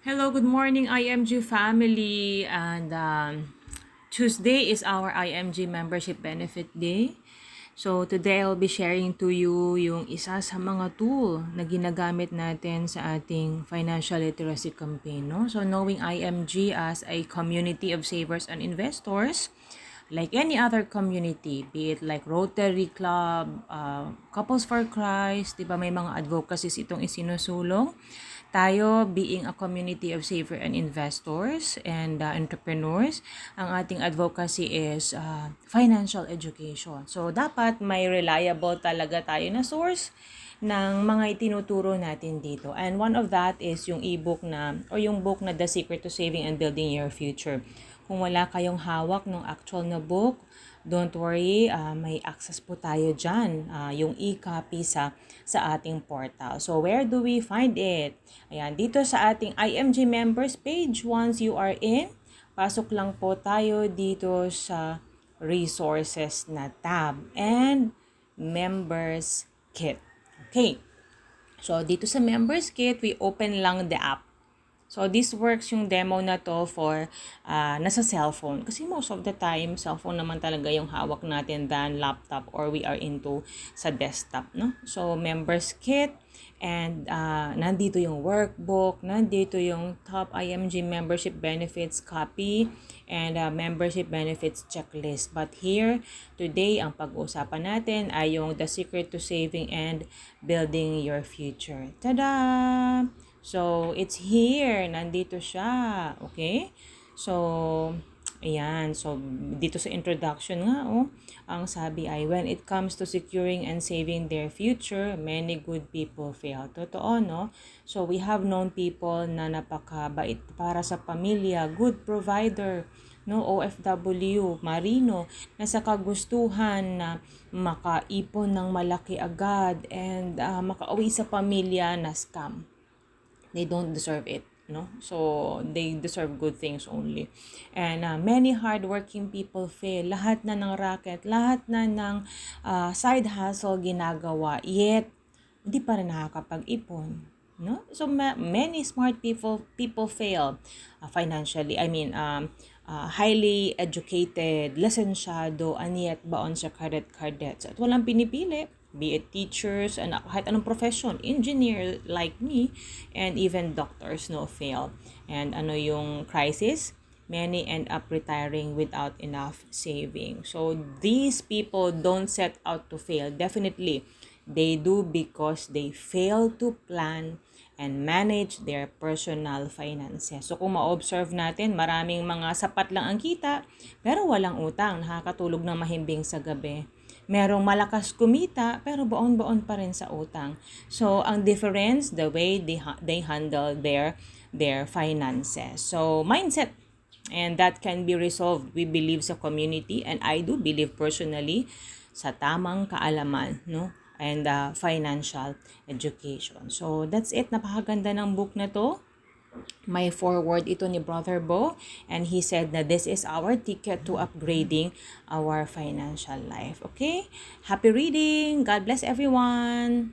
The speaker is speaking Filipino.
Hello, good morning, IMG family. And Tuesday is our IMG Membership Benefit Day. So today I'll be sharing to you yung isa sa mga tool na ginagamit natin sa ating financial literacy campaign. No? So knowing IMG as a community of savers and investors, like any other community, be it like Rotary Club, Couples for Christ, di ba may mga advocacies itong isinusulong. Tayo, being a community of saver and investors and entrepreneurs, ang ating advocacy is financial education. So, dapat may reliable talaga tayo na source ng mga itinuturo natin dito. And one of that is yung ebook na, or yung book na The Secret to Saving and Building Your Future. Kung wala kayong hawak ng actual na book, don't worry, may access po tayo dyan, yung e-copy sa ating portal. So, where do we find it? Ayan, dito sa ating IMG members page, once you are in, pasok lang po tayo dito sa resources na tab and members kit. Okay, so dito sa members kit, we open lang the app. So, this works yung demo na to for nasa cellphone. Kasi most of the time, cellphone naman talaga yung hawak natin than laptop or we are into sa desktop, no? So, members kit and nandito yung workbook, nandito yung top IMG membership benefits copy and membership benefits checklist. But here, today, ang pag-uusapan natin ay yung The Secret to Saving and Building Your Future. Tada! So, it's here. Nandito siya. Okay? So, ayan. So, dito sa introduction nga, ang sabi ay, when it comes to securing and saving their future, many good people fail. Totoo, no? So, we have known people na napakabait para sa pamilya, good provider, no, OFW, marino, na sa kagustuhan na makaipon ng malaki agad and makauwi sa pamilya na scam. They don't deserve it, no? So, they deserve good things only. And many hardworking people fail. Lahat na ng racket, lahat na ng side hustle ginagawa, yet, hindi pa rin nakakapag-ipon. No? So, many smart people fail financially. I mean, highly educated, lisensyado, and yet baon sa credit card debts. At walang pinipili, be it teachers, and kahit anong profession, engineer like me, and even doctors, no, fail. And ano yung crisis? Many end up retiring without enough saving. So, these people don't set out to fail. Definitely, they do because they fail to plan and manage their personal finances. So kung ma-observe natin, maraming mga sapat lang ang kita, pero walang utang, nakakatulog ng mahimbing sa gabi. Merong malakas kumita, pero baon-baon pa rin sa utang. So ang difference, the way they handle their finances. So mindset, and that can be resolved, we believe, sa community, and I do believe personally sa tamang kaalaman, no, and financial education. So that's it. Napakaganda ng book na to. May forward ito ni Brother Bo, and he said that this is our ticket to upgrading our financial life. Okay? Happy reading! God bless everyone!